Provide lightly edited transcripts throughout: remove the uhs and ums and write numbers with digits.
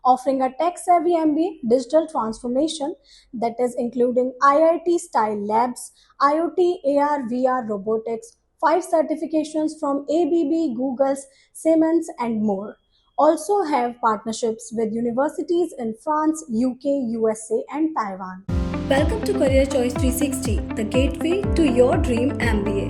offering a tech-savvy MBA, digital transformation that is including IIT-style labs, IoT, AR, VR, robotics, 5 certifications from ABB, Google's, Siemens, and more. Also have partnerships with universities in France, UK, USA, and Taiwan. Welcome to Career Choice 360, the gateway to your dream MBA.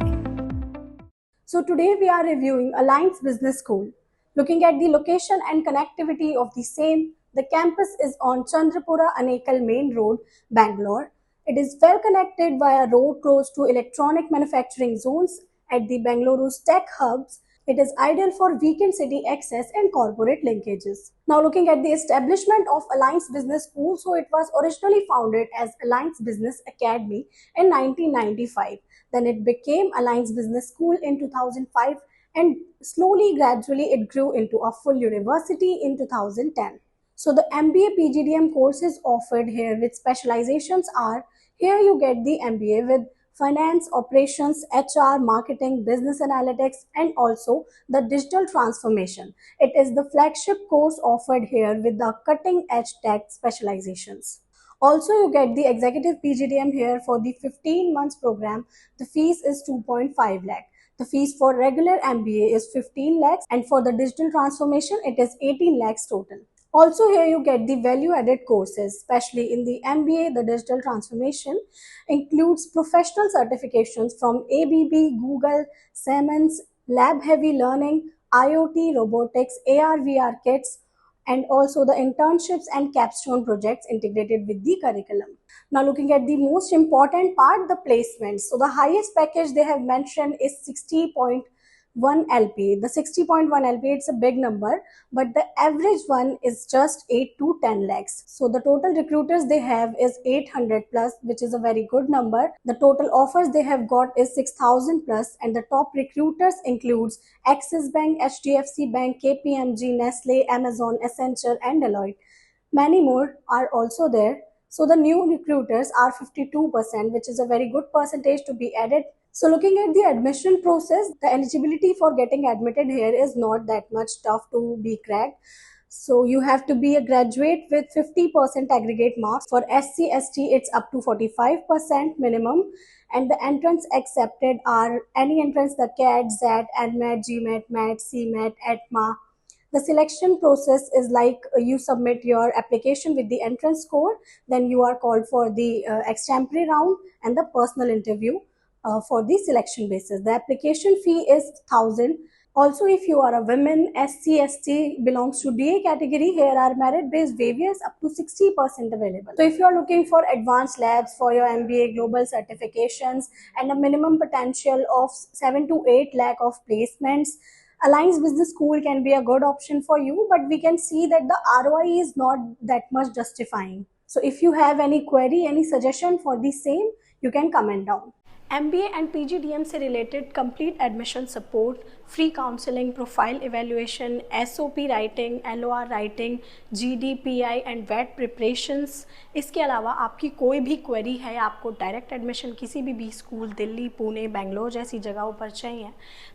So today we are reviewing Alliance Business School. Looking at the location and connectivity of the same, the campus is on Chandrapura Anekal Main Road, Bangalore. It is well connected via road close to electronic manufacturing zones at the Bengaluru's tech hubs. It is ideal for weekend city access and corporate linkages. Now looking at the establishment of Alliance Business School, so it was originally founded as Alliance Business Academy in 1995. Then it became Alliance Business School in 2005 and slowly, gradually it grew into a full university in 2010. So the MBA PGDM courses offered here with specializations are, here you get the MBA with finance, operations, HR, marketing, business analytics, and also the digital transformation. It is the flagship course offered here with the cutting edge tech specializations. Also, you get the executive PGDM here for the 15 months program. The fees is 2.5 lakh. The fees for regular MBA is 15 lakhs and for the digital transformation it is 18 lakhs total. Also here you get the value added courses, especially in the MBA, the digital transformation includes professional certifications from ABB, Google, Siemens, lab heavy learning, IoT, robotics, AR, VR kits, and also the internships and capstone projects integrated with the curriculum. Now looking at the most important part, the placements. So the highest package they have mentioned is 60.1 LPA. The 60.1 LPA, it's a big number, but the average one is just 8 to 10 lakhs. So the total recruiters they have is 800 plus, which is a very good number. The total offers they have got is 6,000 plus, and the top recruiters includes Axis Bank, HDFC Bank, KPMG, Nestle, Amazon, Accenture, and Deloitte. Many more are also there. So the new recruiters are 52%, which is a very good percentage to be added. So looking at the admission process, the eligibility for getting admitted here is not that much tough to be cracked. So you have to be a graduate with 50% aggregate marks. For SC, ST, it's up to 45% minimum. And the entrance accepted are any entrance, the CAT, ZAT, NMAT, GMAT, MAT, CMAT, ETMA. The selection process is like you submit your application with the entrance score, then you are called for the extemporary round and the personal interview for the selection basis. The application fee is 1,000. Also, if you are a woman, SC, ST belongs to DA category, here are merit-based waivers up to 60% available. So if you are looking for advanced labs for your MBA global certifications and a minimum potential of 7 to 8 lakh of placements, Alliance Business School can be a good option for you, but we can see that the ROI is not that much justifying. So if you have any query, any suggestion for the same, you can comment down. MBA and PGDM से related complete admission support, free counseling, profile evaluation, SOP writing, LOR writing, GDPI and VET preparations. इसके अलावा आपकी कोई भी query है, आपको direct admission किसी भी स्कूल दिल्ली, पुणे, बेंगलोर जैसी जगहों पर चाहिए,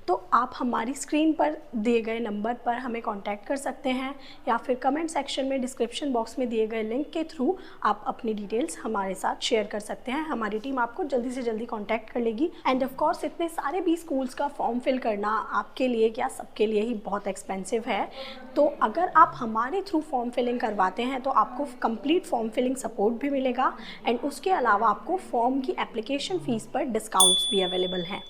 तो आप हमारी स्क्रीन पर दिए गए नंबर पर हमें कांटेक्ट कर सकते हैं या फिर कमेंट सेक्शन में डिस्क्रिप्शन बॉक्स में दिए गए लिंक के थ्रू आप अपनी डिटेल्स हमारे साथ शेयर कर सकते हैं. हमारी टीम आपको जल्दी से जल्दी कांटेक्ट कर लेगी. एंड ऑफ कोर्स इतने सारे भी स्कूल्स का फॉर्म फिल करना आपके लिए क्या सबके लिए ही बहुत एक्सपेंसिव है, तो अगर आप हमारे थ्रू फॉर्म फिलिंग करवाते हैं तो आपको कंप्लीट फॉर्म फिलिंग सपोर्ट भी मिलेगा एंड उसके अलावा आपको फॉर्म की एप्लीकेशन फ़ीस पर डिस्काउंट्स भी अवेलेबल हैं.